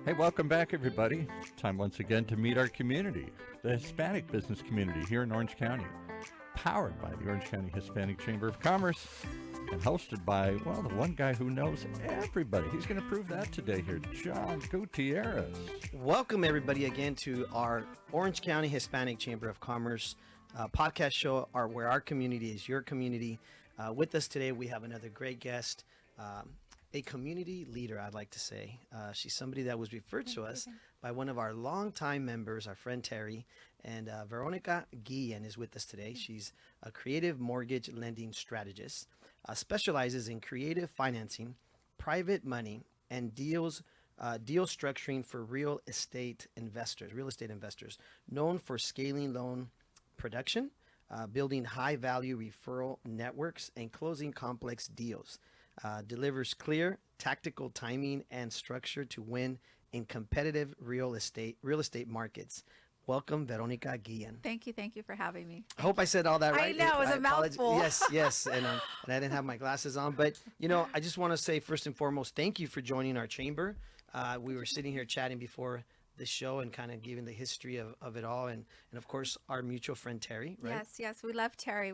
Hey, welcome back, everybody. Time once again to meet our community, the Hispanic business community here in Orange County, powered by the Orange County Hispanic Chamber of Commerce and hosted by, well, the one guy who knows everybody. He's going to prove that today here, John Gutierrez. Welcome, everybody, again to our Orange County Hispanic Chamber of Commerce podcast show, where our community is your community. With us today, we have another great guest, a community leader, I'd like to say. She's somebody that was referred to us by one of our longtime members, our friend Terry, and Veronica Guillen is with us today. She's a creative mortgage lending strategist, specializes in creative financing, private money, and deal structuring for real estate investors, known for scaling loan production, building high-value referral networks, and closing complex deals. Delivers clear, tactical timing and structure to win in competitive real estate markets. Welcome, Veronica Guillen. Thank you for having me. I hope I said all that right. I know, it was a mouthful. Yes, and I didn't have my glasses on. But, I just want to say, first and foremost, thank you for joining our chamber. We were sitting here chatting before the show and kind of giving the history of it all. And of course, our mutual friend, Terry, right? Yes. We love Terry.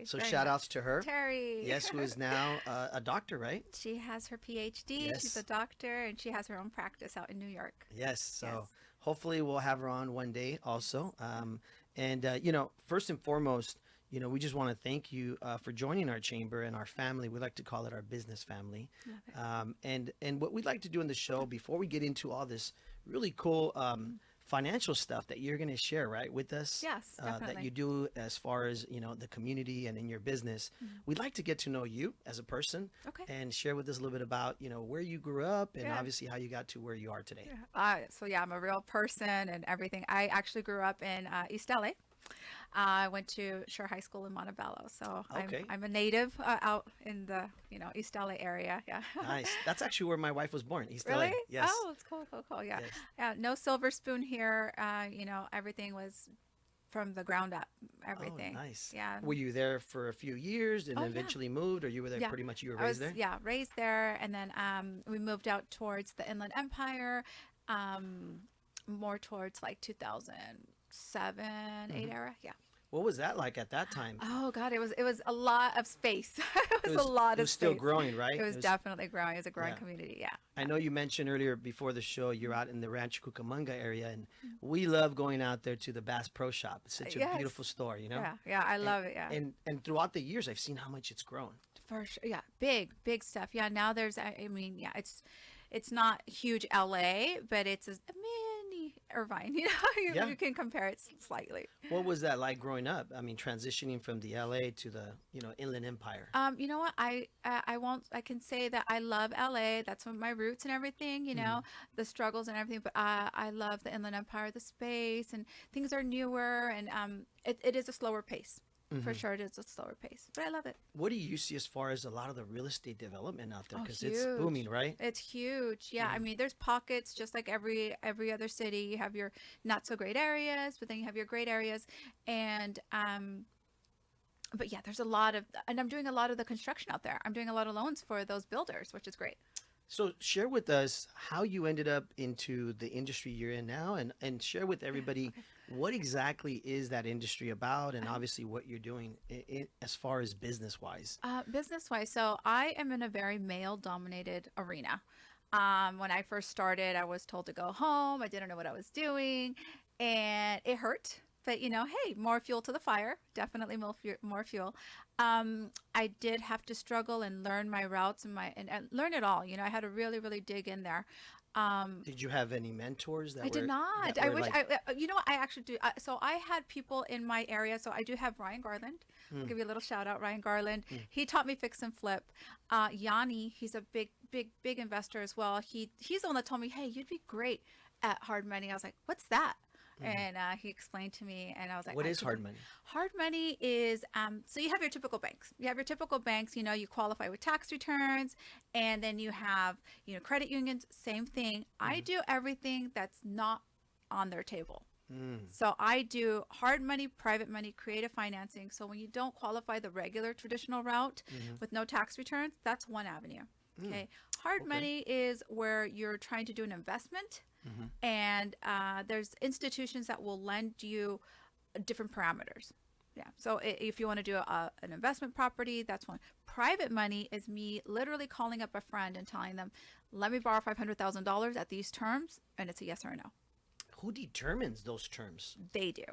So shout outs to her. Terry. Yes, who is now a doctor, right? She has her PhD. Yes. She's a doctor, and she has her own practice out in New York. Yes. So hopefully we'll have her on one day also. First and foremost, we just want to thank you for joining our chamber and our family. We like to call it our business family. And what we'd like to do in the show, before we get into all this really cool financial stuff that you're going to share, right, with us. Yes, definitely. That you do as far as, the community and in your business. We'd like to get to know you as a person. Okay. And share with us a little bit about, where you grew up and obviously how you got to where you are today. I'm a real person and everything. I actually grew up in East LA. I went to Shore High School in Montebello, so I'm a native out in the East LA area. Yeah. Nice. That's actually where my wife was born, East really? LA. Yes. Oh, it's cool. Yeah. Yes. Yeah. No silver spoon here. Everything was from the ground up. Everything. Oh, nice. Yeah. Were you there for a few years and eventually moved, or you were there pretty much? You were raised there. Yeah, raised there, and then we moved out towards the Inland Empire, more towards like 2007, 8 era. Yeah. What was that like at that time? Oh God, it was a lot of space. it was a lot of space. It was still growing, right? It was definitely growing. It was a growing community. Yeah. I know you mentioned earlier before the show you're out in the Rancho Cucamonga area, and we love going out there to the Bass Pro Shop. It's such a beautiful store, Yeah, I love it. Yeah. And throughout the years, I've seen how much it's grown. For sure. Yeah, big stuff. Yeah, now there's. It's not huge LA, but it's a mini Irvine. You can compare it slightly. What was that like growing up? I mean, transitioning from the LA to the Inland Empire. You know what? I can say that I love LA. That's my roots and everything. The struggles and everything. But I love the Inland Empire, the space, and things are newer, and it is a slower pace. For sure, it is a slower pace, but I love it. What do you see as far as a lot of the real estate development out there? Because Huge. It's booming, right? It's huge. Yeah. I mean, there's pockets just like every other city. You have your not so great areas, but then you have your great areas. And but yeah, there's a lot of, and I'm doing a lot of the construction out there. I'm doing a lot of loans for those builders, which is great. So share with us how you ended up into the industry you're in now, and share with everybody what exactly is that industry about, and obviously what you're doing as far as business-wise. Business-wise, so I am in a very male-dominated arena. When I first started, I was told to go home. I didn't know what I was doing, and it hurt. But, hey, more fuel to the fire, definitely more fuel. I did have to struggle and learn my routes and learn it all. I had to really, really dig in there. Did you have any mentors? I did not. I wish I actually do. So I had people in my area. So I do have Ryan Garland. I'll give you a little shout out, Ryan Garland. He taught me fix and flip. Yanni, he's a big investor as well. He's the one that told me, hey, you'd be great at hard money. I was like, what's that? And he explained to me, and I was like, what is hard money? Hard money is, so you have your typical banks. You qualify with tax returns, and then you have, credit unions, same thing. I do everything that's not on their table. So I do hard money, private money, creative financing. So when you don't qualify the regular traditional route with no tax returns, that's one avenue. Okay. Hard money is where you're trying to do an investment. and there's institutions that will lend you different parameters. Yeah. So if you want to do an investment property, that's one. Private money is me literally calling up a friend and telling them, let me borrow $500,000 at these terms. And it's a yes or a no. Who determines those terms? They do.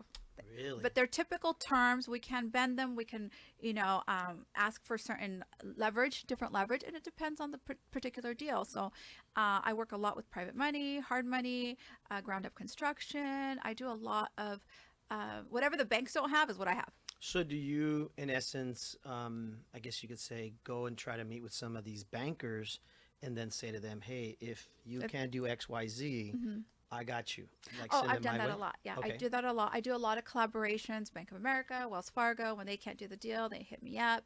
Really? But they're typical terms. We can bend them. We can, ask for certain leverage, different leverage, and it depends on the particular deal. So I work a lot with private money, hard money, ground up construction. I do a lot of whatever the banks don't have is what I have. So do you, in essence, I guess you could say, go and try to meet with some of these bankers and then say to them, hey, if you can't do X, Y, Z, I got you. Like, Oh, send I've them done my that way? a lot. Yeah, I Okay. do that a lot. I do a lot of collaborations. Bank of America, Wells Fargo, when they can't do the deal, they hit me up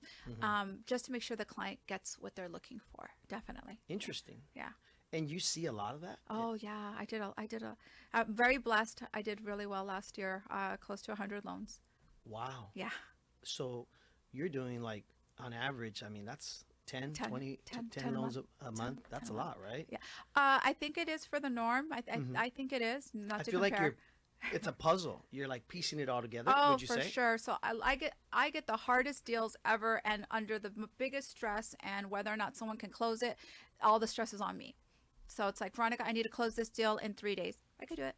just to make sure the client gets what they're looking for. Definitely. Interesting. Yeah. And you see a lot of that? Oh yeah, I'm very blessed. I did really well last year, close to 100 loans. Wow. Yeah. So you're doing like, on average, I mean, that's 10, 10 20, 10 10 loans a 10 month. That's a 10 lot, right? Yeah. I think it is for the norm. I think it is. Not I to feel like compare. it's a puzzle. You're like piecing it all together, Oh, would you for say? sure. So I get the hardest deals ever, and under the biggest stress, and whether or not someone can close it, all the stress is on me. So it's like, Veronica, I need to close this deal in 3 days. I could do it.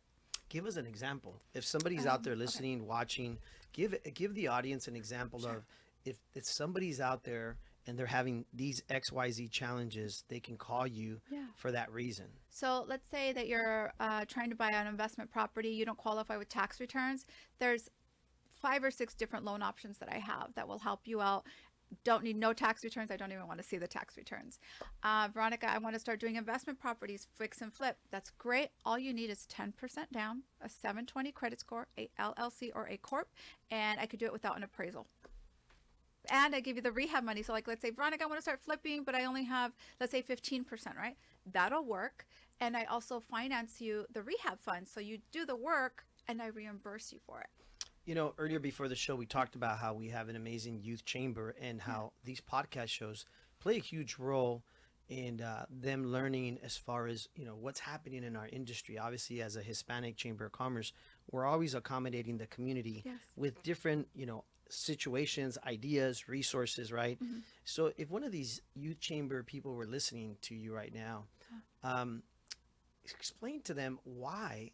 Give us an example. If somebody's out there listening, watching, give the audience an example of if somebody's out there and they're having these XYZ challenges, they can call you for that reason. So let's say that you're trying to buy an investment property. You don't qualify with tax returns. There's 5 or 6 different loan options that I have that will help you out. Don't need no tax returns. I don't even want to see the tax returns. Veronica, I want to start doing investment properties, fix and flip. That's great. All you need is 10% down, a 720 credit score, a LLC or a corp, and I could do it without an appraisal. And I give you the rehab money. So like, let's say, Veronica, I want to start flipping, but I only have, let's say 15%, right? That'll work. And I also finance you the rehab fund. So you do the work and I reimburse you for it. You know, earlier before the show, we talked about how we have an amazing youth chamber and how these podcast shows play a huge role in them learning as far as, what's happening in our industry. Obviously, as a Hispanic Chamber of Commerce, we're always accommodating the community with different, situations, ideas, resources, right? So if one of these youth chamber people were listening to you right now, explain to them why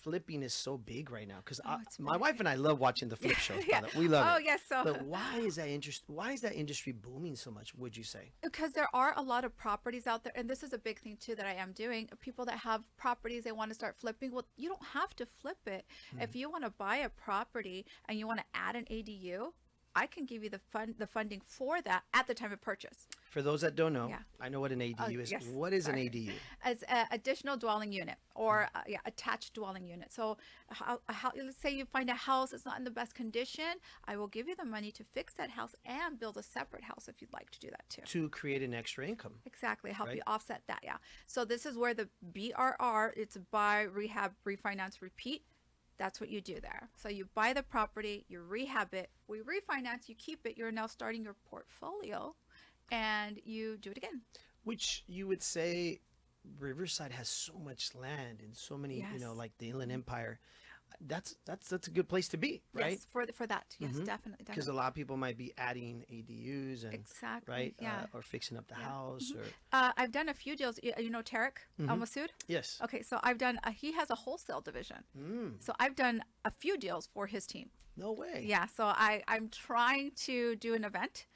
flipping is so big right now, because my wife and I love watching the flip shows. By the way. We love it. Oh, yes. So, but why is that industry booming so much, would you say? because there are a lot of properties out there, and this is a big thing too that I am doing. People that have properties, they want to start flipping. Well, you don't have to flip it. If you want to buy a property and you want to add an ADU, I can give you the funding for that at the time of purchase. For those that don't know, Yeah. I know what an ADU is. Yes. What is Sorry. an ADU? As an additional dwelling unit or attached dwelling unit. So let's say you find a house that's not in the best condition, I will give you the money to fix that house and build a separate house if you'd like to do that too. To create an extra income. Exactly, help Right. you offset that. Yeah. So this is where the BRR, it's buy, rehab, refinance, repeat. That's what you do there. So you buy the property, you rehab it, we refinance, you keep it. You're now starting your portfolio, and you do it again. Which you would say Riverside has so much land and so many, Yes. like the Inland Empire. That's a good place to be, right? Yes, for that. Yes, definitely. Because a lot of people might be adding ADUs and Exactly. right, Yeah. or fixing up the house, or I've done a few deals. You know Tarek Al-Masood? yes. Okay, so I've done, he has a wholesale division. So I've done a few deals for his team. No way. Yeah, so I'm trying to do an event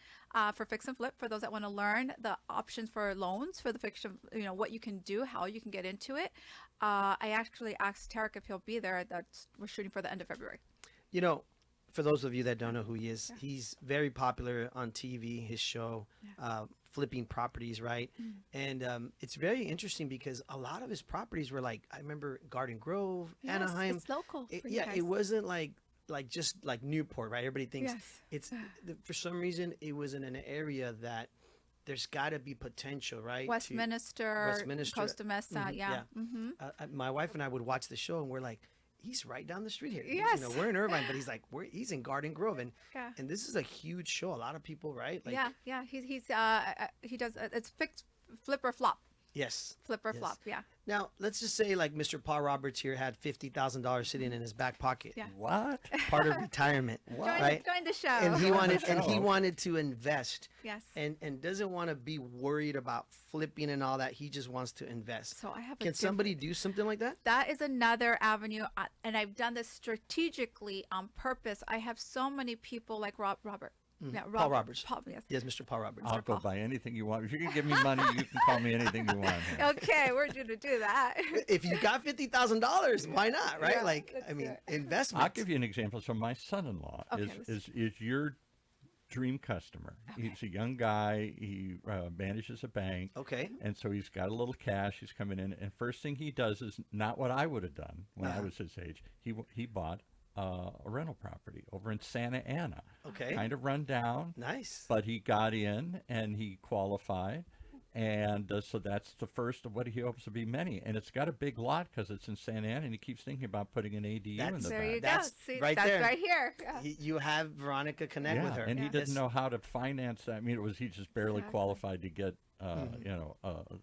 for fix and flip for those that want to learn the options for loans for the fiction, what you can do, how you can get into it. I actually asked Tarek if he'll be there. We're shooting for the end of February. For those of you that don't know who he is, he's very popular on TV, his show, Flipping Properties, right? And it's very interesting because a lot of his properties were like, I remember Garden Grove, Yes, Anaheim. it's local for you Yeah, guys. it wasn't like just like Newport, right? Everybody thinks Yes. it's, for some reason, it was in an area that there's got to be potential, right? Westminster, Costa Mesa, yeah. My wife and I would watch the show and we're like, he's right down the street here. Yes. We're in Irvine, but he's like, he's in Garden Grove, and Yeah. and this is a huge show. A lot of people, right? Like, yeah. He does it's fix, flip or flop. Yes. Flip or Yes. flop. Yeah. Now, let's just say like Mr. Paul Roberts here had $50,000 sitting in his back pocket, Yeah. What? part of retirement, right? Join the show. And he Show. wanted to invest, Yes. and doesn't want to be worried about flipping and all that. He just wants to invest. So I have a Can somebody do something like that? That is another avenue, and I've done this strategically on purpose. I have so many people like Robert. Yeah, Paul Roberts. Paul, yes. Yes, Mr. Paul Roberts. I'll go buy anything you want. If you can give me money, you can call me anything you want. man. Okay, we're going to do that. If you got $50,000, why not, right? Yeah, like, let's I do mean, it. investment. I'll give you an example. So my son-in-law Okay, is your dream customer. He's a young guy. He manages a bank. Okay. And so he's got a little cash. He's coming in. And first thing he does is not what I would have done when I was his age. He bought a rental property over in Santa Ana. Okay. Kind of run down. Nice. But he got in and he qualified. And so that's the first of what he hopes to be many. And it's got a big lot because it's in Santa Ana. And he keeps thinking about putting an ADU in That's- the There back. you go. That's See, right that's there. right here. Yeah. You have Veronica connect with her. And he Yeah. didn't Yes. know how to finance that. I mean, he just barely Exactly. qualified to get,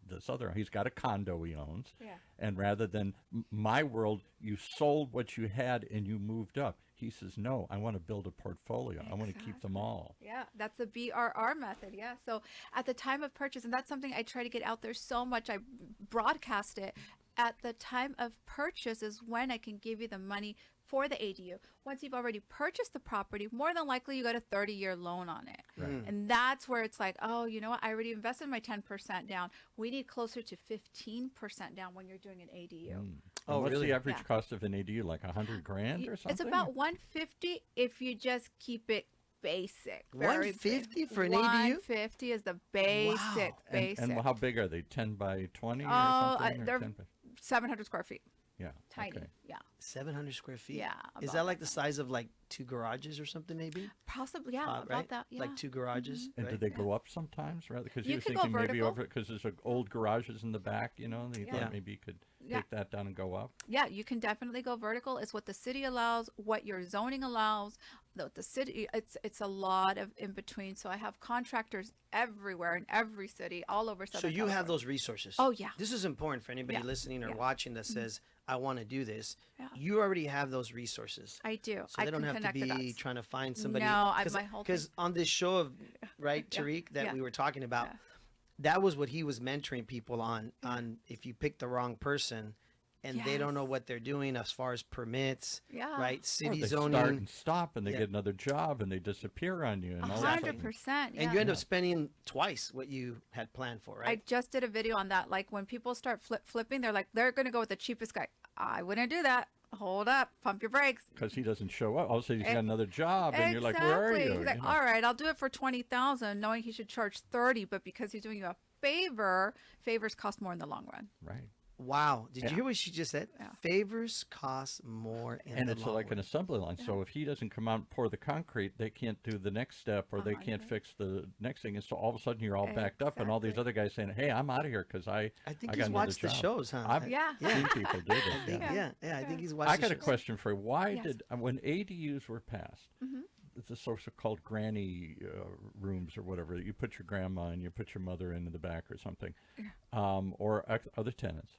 this other. He's got a condo he owns. Yeah. And rather than my world, you sold what you had and you moved up. He says, no, I want to build a portfolio. I want to keep them all. Yeah, that's the BRR method. Yeah. So at the time of purchase, and that's something I try to get out there so much, I broadcast it. At the time of purchase is when I can give you the money for the ADU. Once you've already purchased the property, more than likely you got a 30-year loan on it. Right. And that's where it's like, oh, you know what? I already invested my 10% down. We need closer to 15% down when you're doing an ADU. Oh, And what's really? the average Yeah. cost of an ADU? Like $100,000 or something? It's about 150 if you just keep it basic. Very 150 basic. for an ADU? 150 is the basic, basic. And how big are they? 10 by 20 or Oh, something? Or they're 10 by, 700 square feet. yeah. Tiny. Okay. Yeah. 700 square feet. Yeah, Is about that like the size of like 2 garages or something, maybe? Possibly, yeah, about Right? that. Yeah. Like 2 garages. And right? do they go up sometimes, rather? Because You you were could go thinking maybe vertical. over because there's old garages in the back, and you Yeah. thought maybe you could Yeah. take that down and go up. Yeah, you can definitely go vertical. It's what the city allows, what your zoning allows. The city, it's a lot of in between. So I have contractors everywhere in every city, all over So Southern you have California. those resources. Oh, yeah. This is important for anybody Yeah. listening or Yeah. watching that says, I want to do this. Yeah. You already have those resources. I do. So I they don't can have to connect the be dots. trying to find somebody. No, my whole thing. Because on this show of, right, Yeah. Tariq, that Yeah. we were talking about, Yeah. that was what he was mentoring people on if you pick the wrong person and they don't know Yes. what they're doing as far as permits, Yeah. right? Or City they zoning. start and stop, and they Yeah. get another job, and they disappear on you, and all that. 100%. And you end up spending twice what you had planned for, I right? just did a video on that. Like when people start flipping, they're going to go with the cheapest guy. I wouldn't do that. Hold up, pump your brakes. Because he doesn't show up. All of a sudden, he's Eh, got another job, and you're like, where are you? He's like, You know? all right, I'll do it for 20,000, knowing he should charge 30, but because he's doing you a favor, favors cost more in the long run. Right. Wow. Did Yeah. you hear what she just said? Yeah. Favors cost more in And the it's long like an run. assembly line. So if he doesn't come out and pour the concrete, they can't do the next step, or they can't fix the next thing. And so all of a sudden, you're all backed up, and all these Exactly. other guys saying, "Hey, I'm out of here because I I think got he's another watched the job." shows, huh? I've Yeah. seen people do this. I think, yeah. yeah, I think he's watched I the got a shows. question for you. Why Yes. did when ADUs were passed, the so-called granny rooms or whatever, you put your grandma and you put your mother into the back or something, or other tenants?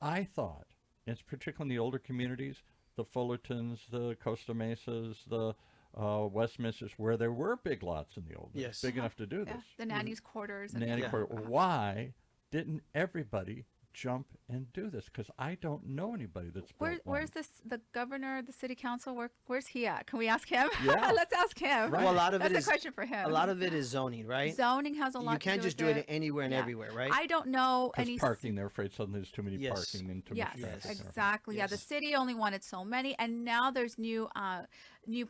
I thought, it's particularly in the older communities, the Fullertons, the Costa Mesas, the Westminsters, where there were big lots in the old days, Yes. big enough to do Yeah. this. The nanny's quarters. And Nanny Yeah. quarter. Why didn't everybody jump and do this? Because I don't know anybody that's built one. Where's the governor, the city council? Where's he at? Can we ask him? Yeah. Let's ask him. Right. Well, a lot of That's it a is question for him. a lot of it is zoning, right? Zoning has a lot. You can't to just do do with it anywhere and Yeah. everywhere, right? I don't know Because any. parking, they're afraid suddenly there's too many Yes. parking and too Yes, much traffic. Yes. exactly. Yeah, the Yes. city only wanted so many, and now there's new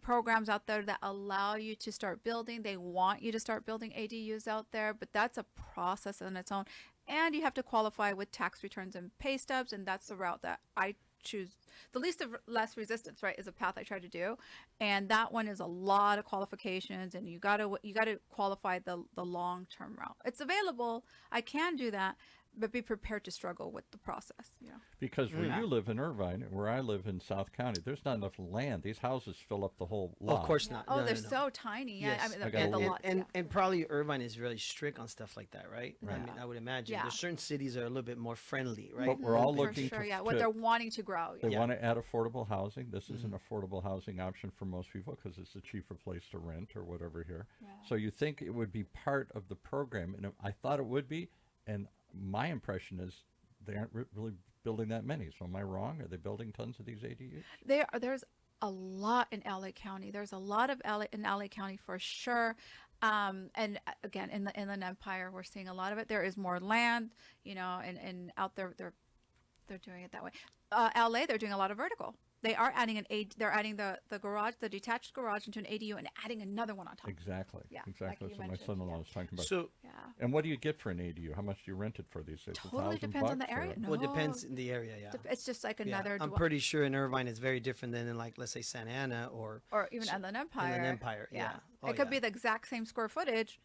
programs out there that allow you to start building. They want you to start building ADUs out there, but that's a process in its own, and you have to qualify with tax returns and pay stubs, and that's the route that I choose. The least of less resistance, right, is a path I try to do, and that one is a lot of qualifications, and you gotta qualify the long term route. It's available. I can do that. but be prepared to struggle with the process. You know. Because where you live in Irvine, where I live in South County, there's not enough land. These houses fill up the whole lot. Of course not. Oh, No, they're no, no. so tiny. Yeah, Yes. I mean, I the, got and the a- lots. and, yeah. and probably Irvine is really strict on stuff like that, right? I Right. mean, I would imagine Yeah. there's certain cities that are a little bit more friendly, right? But we're all For looking sure, to, yeah. What to- they're wanting to grow. they Yeah. want to add affordable housing. This is an affordable housing option for most people because it's a cheaper place to rent or whatever here. Yeah. So you think it would be part of the program, and I thought it would be, and my impression is they aren't really building that many. So am I wrong? Are they building tons of these ADUs? There's a lot in LA County. There's a lot of in LA County for sure. And again, in the Inland Empire, we're seeing a lot of it. There is more land, you know, and out there, they're doing it that way. LA, they're doing a lot of vertical. They are adding they're adding the garage, the detached garage into an ADU and adding another one on top. Exactly. Yeah, Exactly. like you That's what my mentioned, son-in-law yeah. was talking about. So Yeah. And what do you get for an ADU? How much do you rent it for these days? Totally depends on the $1,000 area. or- No, well, it depends in the area, yeah. It's just like Yeah, another I'm pretty sure in Irvine it's very different than in, like, let's say Santa Ana or or even so- Inland Empire. Inland Empire. Yeah. Oh, it could yeah. be the exact same square footage.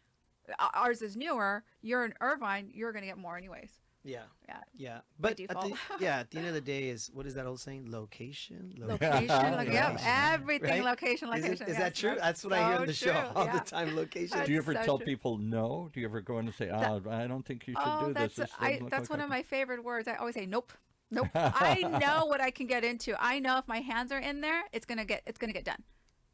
Ours is newer. You're in Irvine. You're going to get more anyways. Yeah. Yeah. Yeah. But at the, default. at the end of the day is, what is that old saying? Location. Location. Like, yep. Location. Everything. Right? Location. Is, Location. is yes, that true? yep. That's what I hear on the So show true, all yeah. the time. Location. Do you ever so tell true. people no? Do you ever go in and say, I don't think you should Oh, do this? This doesn't look that's like one I of can-" my favorite words. I always say nope. Nope. I know what I can get into. I know if my hands are in there, it's gonna get done.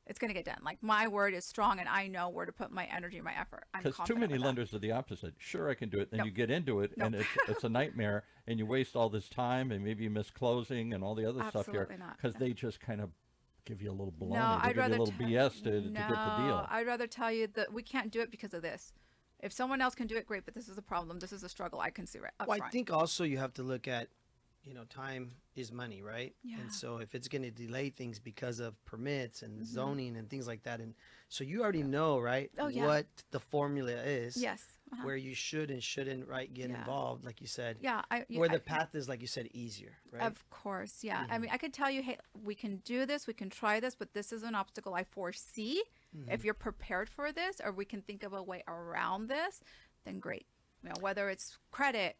It's gonna get done. Like, my word is strong, and I know where to put my energy, my effort. I'm Because too confident many with that. lenders are the opposite. Sure, I can do it. Then Nope. you get into it, and Nope. it's a nightmare, and you waste all this time, and maybe you miss closing and all the other stuff here Absolutely not. because they just kind of give you a little baloney. No, they I'd give you rather a little BS to get the deal. No, I'd rather tell you that we can't do it because of this. If someone else can do it, great. But this is a problem. This is a struggle. I can see right up Well, I front. think also you have to look at, time is money, right? Yeah. And so if it's going to delay things because of permits and zoning and things like that, and so you already know, right, Oh, yeah. what the formula is, Yes. where you should and shouldn't, right, get Yeah. involved, like you said, Yeah. where the path is, like you said, easier, right? Of course, yeah. Mm-hmm. I mean, I could tell you, hey, we can do this, we can try this, but this is an obstacle I foresee. Mm-hmm. If you're prepared for this, or we can think of a way around this, then great. Whether it's credit,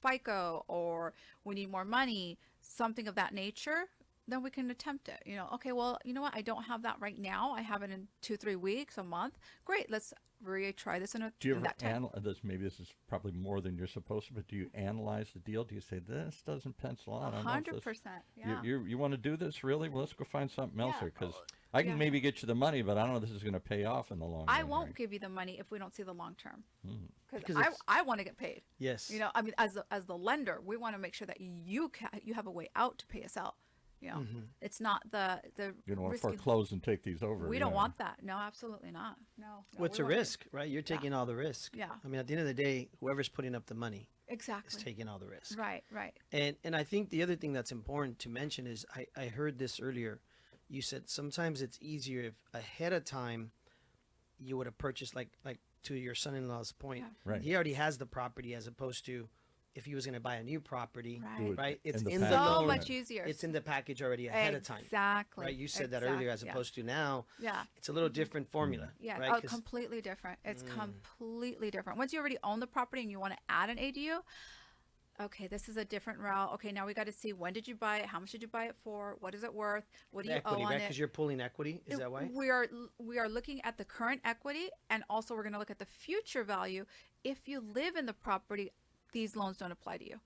FICO, or we need more money, something of that nature, then we can attempt it. Okay, well, you know what? I don't have that right now. I have it in 2-3 weeks, a month. Great, let's retry this in Do you in ever that time. analyze this? Maybe this is probably more than you're supposed to, but do you analyze the deal? Do you say, this doesn't pencil out? I don't know if this- 100%. Yeah. You want to do this really? Well, let's go find something else Yeah. here because I can Yeah. maybe get you the money, but I don't know if this is going to pay off in the long run. I won't right? give you the money if we don't see the long term. Because Because it's- I want to get paid. Yes. I mean, as the lender, we want to make sure that you have a way out to pay us out. It's not the You don't want to risky. foreclose and take these over. We don't yeah. want that. No, absolutely not. No. Well, it's we a want it. risk, right? You're taking all the risk. Yeah. I mean, at the end of the day, whoever's putting up the money is Exactly. taking all the risk. Right. Right. And I think the other thing that's important to mention is I heard this earlier. You said sometimes it's easier if ahead of time you would have purchased, like to your son-in-law's point. Yeah. Right. He already has the property as opposed to if he was going to buy a new property, Right. right? It's in the in the package. So loan. much easier. It's in the package already ahead of time. Exactly. Right? You said that earlier as Exactly, yeah. opposed to now. Yeah. It's a little different formula. Yeah, Right? oh, 'Cause- completely different. It's completely different. Once you already own the property and you want to add an ADU, okay, this is a different route. Okay, now we got to see, when did you buy it? How much did you buy it for? What is it worth? What do the you equity, owe on right? it? Because you're pulling equity. Is that why? We are looking at the current equity, and also we're going to look at the future value. If you live in the property, these loans don't apply to you.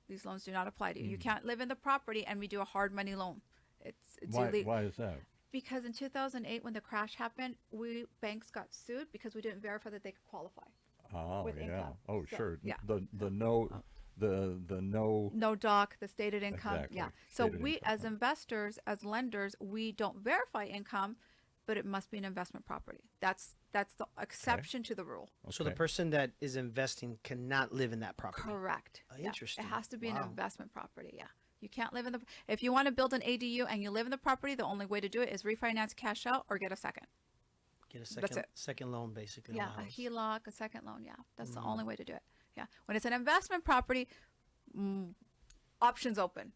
These loans do not apply to you. You can't live in the property and we do a hard money loan. It's illegal. Why is that? Because in 2008, when the crash happened, banks got sued because we didn't verify that they could qualify. Oh, With yeah. income. Oh, So, sure. yeah. The no. No doc, the stated income. Exactly. Yeah. So Stated we, income, as investors, as lenders, we don't verify income, but it must be an investment property. That's the exception to the rule. So the Okay. person that is investing cannot live in that property. Correct. Oh, Yeah. interesting. It has to be Wow. an investment property. Yeah. You can't live in if you want to build an ADU and you live in the property, the only way to do it is refinance, cash out, or get a second. Get a That's second loan, basically. Yeah. on the A house. HELOC, a second loan. Yeah. That's the Mm-hmm. only way to do it. Yeah. When it's an investment property, options open.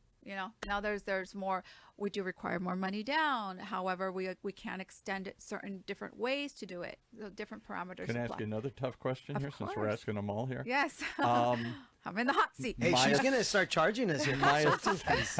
Now there's more. We do require more money down. However, we can extend it certain different ways to do it. The different parameters Can I apply. ask you another tough question Of here since we're course. asking them all here? Yes. Um, I'm in the hot seat. Hey, My- she's gonna start charging us here. My, Consulting fees.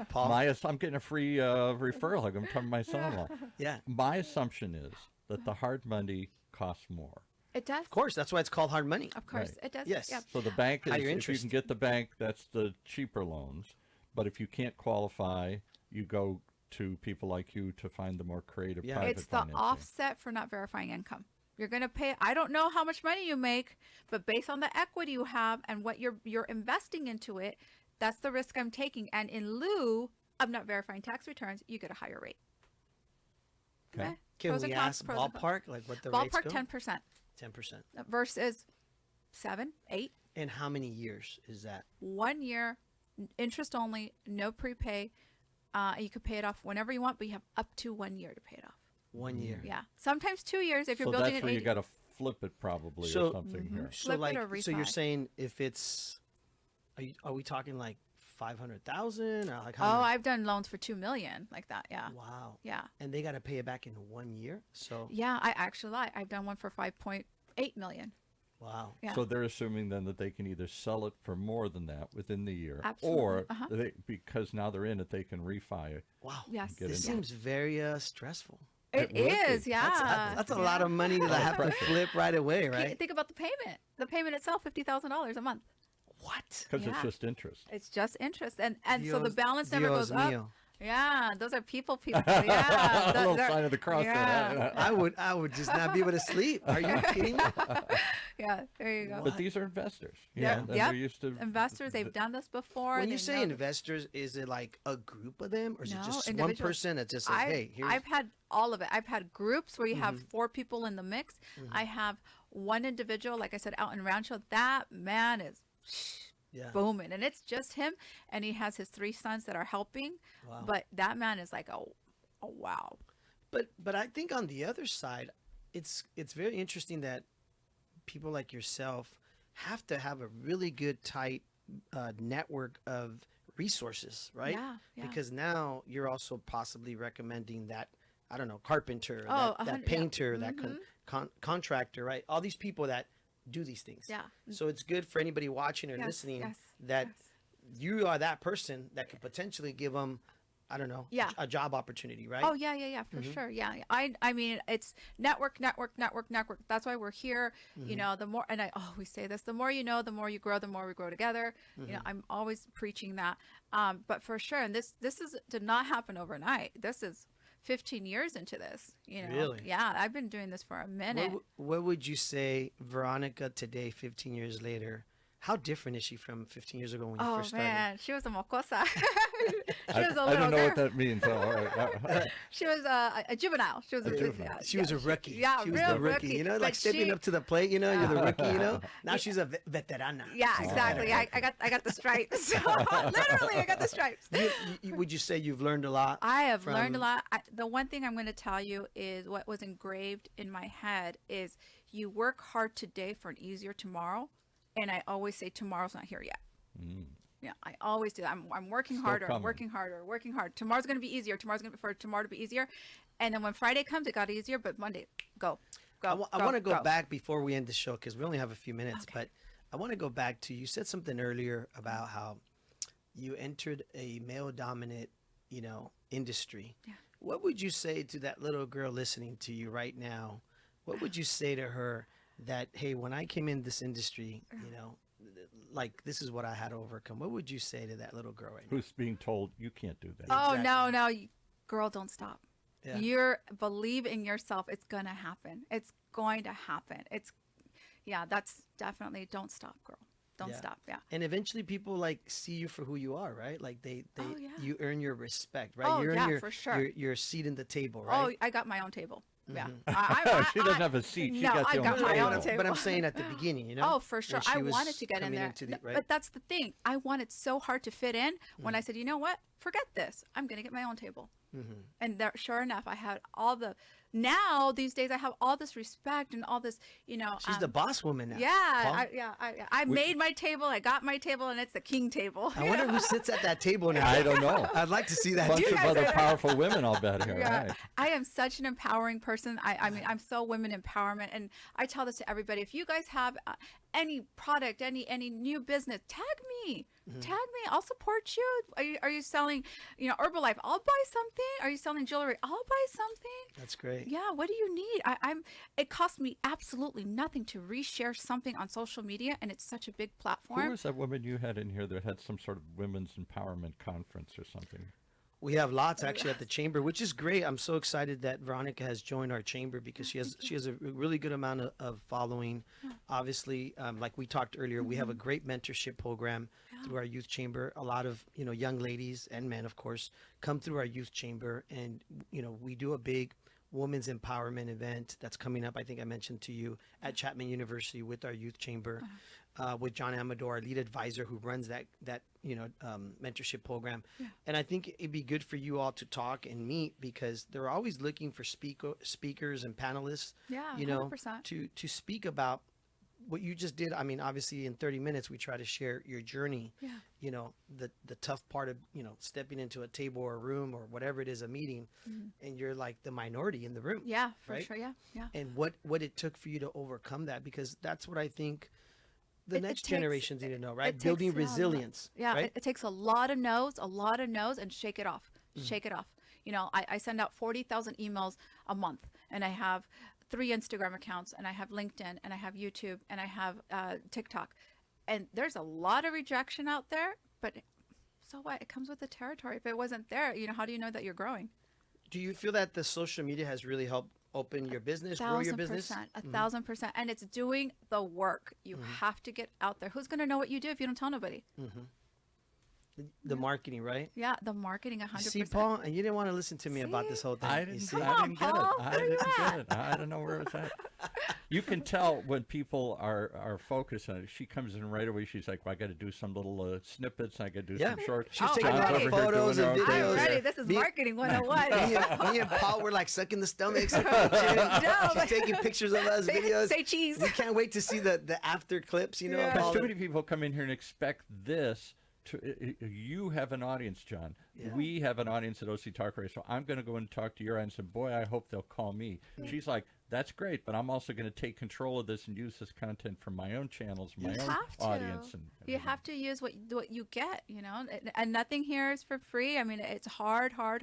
Paul? I'm getting a free referral. I'm telling my son-in-law. Yeah, My assumption is that the hard money costs more. It does. of course. That's why it's called hard money. Of course, Right. it does. Yes. Yeah. So the bank is, Higher if you interest. can get the bank, that's the cheaper loans. But if you can't qualify, you go to people like you to find the more creative Yeah. private It's the financing. offset for not verifying income. You're going to pay. I don't know how much money you make, but based on the equity you have and what you're investing into it, that's the risk I'm taking. And in lieu of not verifying tax returns, you get a higher rate. Okay. Can Pros we and cons, ask pros and cons. ballpark, like what the rates Ballpark go? 10% 10%. versus 7, 8, And how many years is that? 1 year, interest only, no prepay. You could pay it off whenever you want, but you have up to 1 year to pay it off. 1 year. Yeah, sometimes 2 years if you're So building that's an where you 80. got to flip it probably So- or something here. So Flip it like, or so you're refi. saying if it's, are we talking like 500,000 or like Oh, how many? I've done loans for 2 million like that. Yeah, Wow. yeah, And they got to pay it back in 1 year. So yeah. I actually lied. I've done one for 5.8 million. wow. Yeah. So they're assuming then that they can either sell it for more than that within the year, Absolutely. or Uh-huh. because now they're in it, they can refi it. Wow. Yes. Get This in there. seems very stressful. It would be. is, yeah. That's a lot of money to have to flip right away, right? Think about the payment. The payment itself, $50,000 a month. What? Because it's Yeah. just interest. It's just interest, and so the Dios- balance never Dios goes up. mío. Yeah, those are people. Yeah, A little they're- sign of the cross. Yeah. There. I would just not be able to sleep. Are you kidding me? Yeah, there you go. But these are investors. You Yeah. know, and Yep. they're used to Investors, they've done this before. When they you say know the- investors, is it like a group of them, or is it No, just one individuals. person that just says, I've, "Hey, here's"? I've had all of it. I've had groups where you have Mm-hmm. 4 people in the mix. I have one individual, like I said, out in Rancho. That man is Yeah. booming, and it's just him. And he has his 3 sons that are helping. Wow. But that man is like, oh wow. But I think on the other side, it's very interesting that people like yourself have to have a really good tight network of resources, right? Yeah, yeah. Because now you're also possibly recommending that, I don't know, carpenter, Oh, that 100 yeah. painter, that contractor, right? All these people that do these things. Yeah. So it's good for anybody watching or Yes, listening yes, that yes. you are that person that could potentially give them, I don't know, Yeah. a job opportunity, right? Oh yeah, for sure. Yeah, I mean, it's network. That's why we're here. You know, the more, and I always say this: the more you know, the more you grow. The more we grow together. You know, I'm always preaching that. But for sure, and this did not happen overnight. This is 15 years into this. You know, Really? yeah, I've been doing this for a minute. What would you say, Veronica, today, 15 years later? How different is she from 15 years ago when you Oh first started? man, she was a mocosa. she I, was a I little don't know girl. what that means. Oh, all right. She was a juvenile. She was A juvenile. yeah, She was a rookie. Yeah, she was real the rookie. You know, But like stepping she- up to the plate. You know, you're the rookie. You know, now she's a veterana. Yeah, exactly. I got the stripes. Literally, I got the stripes. Would you say you've learned a lot? I have learned a from- lot. The one thing I'm going to tell you is what was engraved in my head is you work hard today for an easier tomorrow. And I always say tomorrow's not here yet. Yeah, I always do that. I'm working Still harder, coming. working harder, working hard. Tomorrow's going to be easier. Tomorrow's going to for tomorrow to be easier. And then when Friday comes, it got easier. But Monday, go. I want to go back before we end the show because we only have a few minutes. But I want to go back to, you said something earlier about how you entered a male-dominant, industry. Yeah. What would you say to that little girl listening to you right now? What would you say to her that, hey, when I came in this industry, like this is what I had to overcome? What would you say to that little girl right now? Who's being told you can't do that? Oh, Exactly. no. Girl, don't stop. Yeah. Believe in yourself. It's going to happen. It's going to happen. That's definitely don't stop, girl. Don't Yeah. stop. Yeah. And eventually people like see you for who you are, right? Like they Oh, yeah. you earn your respect, right? Oh, you earn yeah, your, for sure. your seat in the table, right? Oh, I got my own table. Yeah. She doesn't have a seat. She No, got I the got own my table. own table. But I'm saying at the beginning, Oh, for sure. when she I was wanted to get in coming there. into the- right? But that's the thing. I wanted so hard to fit in when I said, you know what? Forget this. I'm going to get my own table. And there, sure enough, I had all the now these days I have all this respect and all this, She's the boss woman now. yeah, Paul. I made my table, I got my table, and it's the king table. I wonder who sits at that table now. I don't know. I'd like to see that. Bunch too. of other powerful women, I'll bet here. Yeah. Right. I am such an empowering person. I mean, I'm so women empowerment, and I tell this to everybody. If you guys have any product, any new business, tag me. Tag me. I'll support you. Are you selling, Herbalife? I'll buy something. Are you selling jewelry? I'll buy something. That's great. Yeah. What do you need? It costs me absolutely nothing to reshare something on social media, and it's such a big Who platform. was that woman you had in here that had some sort of women's empowerment conference or something? We have lots actually at the chamber, which is great. I'm so excited that Veronica has joined our chamber because she has a really good amount of following. Obviously, like we talked earlier, we have a great mentorship program through our youth chamber. A lot of young ladies and men, of course, come through our youth chamber, and we do a big women's empowerment event that's coming up. I think I mentioned to you at Chapman University with our youth chamber. With John Amador, our lead advisor who runs that mentorship program. And I think it'd be good for you all to talk and meet because they're always looking for speakers and panelists, Yeah, 100%. to speak about what you just did. I mean, obviously in 30 minutes, we try to share your journey, the tough part of, stepping into a table or a room or whatever it is, a meeting, and you're like the minority in the room. Yeah, for right? sure. Yeah. And what it took for you to overcome that, because that's what I think the It next takes- generations need to know, right? it Building takes, resilience. Yeah, right? it takes a lot of no's, and shake it off. Shake it off. I send out 40,000 emails a month, and I have 3 Instagram accounts, and I have LinkedIn, and I have YouTube, and I have TikTok. And there's a lot of rejection out there, but so what? It comes with the territory. If it wasn't there, how do you know that you're growing? Do you feel that the social media has really helped open your business, grow your business? 1,000%. And it's doing the work. You have to get out there. Who's going to know what you do if you don't tell nobody? The marketing, right? Yeah, the marketing, 100%. See, Paul, and you didn't want to listen to me about this whole thing. I You didn't, see? I didn't get it. Paul, I where you didn't get at? it. I don't know where it's at. You can tell when people are focused on it. She comes in right away. She's like, well, I got to do some little snippets. I got to do some short. She's Oh, taking I'm a lot of ready. photos and doing her own videos. I'm thing. ready. This is Me- marketing 101. Me and Paul were like sucking the stomachs. She's but- taking pictures of us, videos. Say cheese. We can't wait to see the after clips, Yeah. of Because all too the- many people come in here and expect this. You have an audience, John. Yeah. We have an audience at OC Talk Radio, so I'm going to go and talk to your audience, and boy, I hope they'll call me. She's like, that's great, but I'm also going to take control of this and use this content for my own channels, my You own have to. audience. And You have to use what you get, and nothing here is for free. I mean, it's hard work.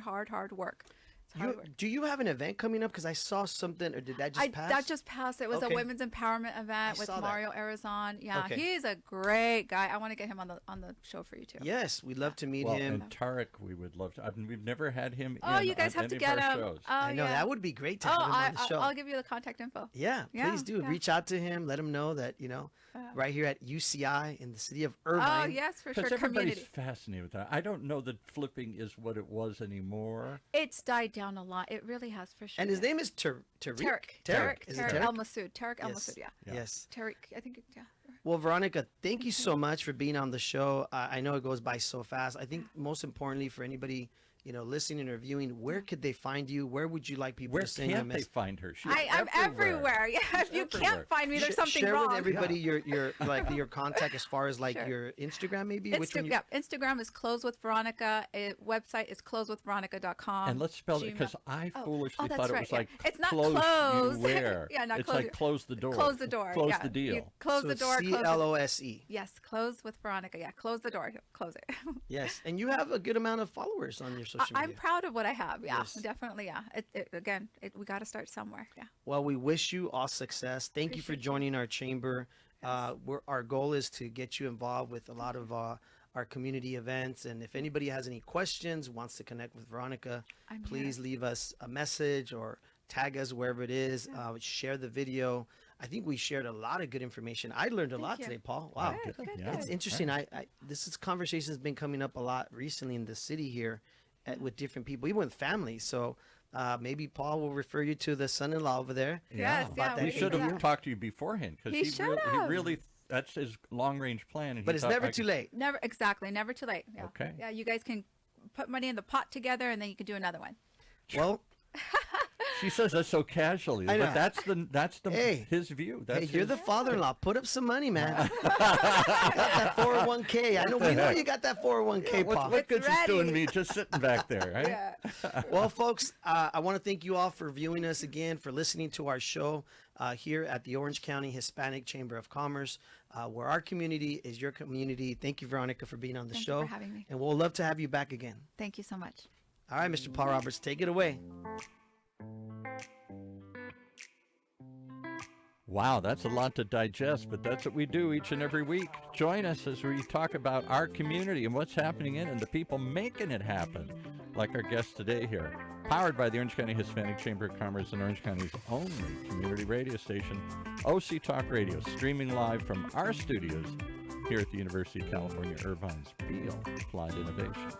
It's hard work. Do you have an event coming up? Because I saw something, or did that just pass? That just passed. It was Okay. a women's empowerment event with saw that. Mario Arizon. Yeah, Okay. he's a great guy. I want to get him on the show for you too. Yes, we'd love to meet well, him. and Tarek, we would love to. We've never had him. Oh, in you guys on have to any of get our him. shows. Oh, I know yeah. that would be great to Oh, have him on the show. I'll give you the contact info. Yeah, Yeah, please do. yeah. Reach out to him. Let him know that, right here at UCI in the city of Irvine. Oh, yes, for sure. Because everybody's Community. fascinated with that. I don't know that flipping is what it was anymore. It's died down a lot. It really has for sure. And his yeah. name is Tariq. Tarek. Is it Tarek Tarek? El Masoud. Tarek El Yes. Masoud. Yeah. Yes. Tarek. I think. Yeah. Well, Veronica, thank you so much for being on the show. I know it goes by so fast. I think most importantly for anybody, listening or viewing, where could they find you? Where would you like people Where to send you a can't they message? find her? She's I'm everywhere. Yeah. If you everywhere. can't find me, there's something Share wrong. with everybody your your contact as far as your Instagram maybe. Which one? Yeah, Instagram is Close with Veronica. Website is closewithveronica.com. And let's spell it Gmail. because I foolishly that's thought it right, was yeah. like It's not close. close. You wear. Yeah, not it's close like your- close the door. Close the door. Close yeah. the deal. You close So the door. Close it. CLOSE. Yes, Close with Veronica. Yeah, close the door. Close it. Yes, and you have a good amount of followers on your social I'm media. proud of what I have. Yeah, Yes. definitely. Yeah. We got to start somewhere. Yeah. Well, we wish you all success. Thank you for Appreciate joining our chamber. Our goal is to get you involved with a lot of our community events. And if anybody has any questions, wants to connect with Veronica, I'm please here. leave us a message or tag us wherever it is. Share the video. I think we shared a lot of good information. I learned a lot you. today, Paul. Wow. Good, good, Yeah. It's interesting. This conversation has been coming up a lot recently in the city here with different people, even with families. So maybe Paul will refer you to the son-in-law over there. Yes, about yeah. that We should have interview. talked to you beforehand because He he should he have. really that's his long range plan. And But he it's thought never I too could- late. Never never too late. Yeah. Okay. Yeah, you guys can put money in the pot together, and then you can do another one. Well, She says that so casually, I know. but that's the Hey. his view. That's Hey, you're his- the father-in-law. Put up some money, man. You got that 401k. I know we know you got that 401k, What, Pa. what good's It's it's doing ready. me just sitting back there, right? Yeah. Well, folks, I want to thank you all for viewing us again, for listening to our show here at the Orange County Hispanic Chamber of Commerce, where our community is your community. Thank you, Veronica, for being on the Thank you show. for having me. And we'll love to have you back again. Thank you so much. All right, Mr. Paul Roberts, take it away. Wow, that's a lot to digest, but that's what we do each and every week. Join us as we talk about our community and what's happening in it and the people making it happen, like our guest today here. Powered by the Orange County Hispanic Chamber of Commerce and Orange County's only community radio station, OC Talk Radio, streaming live from our studios here at the University of California, Irvine's Beal Applied Innovation.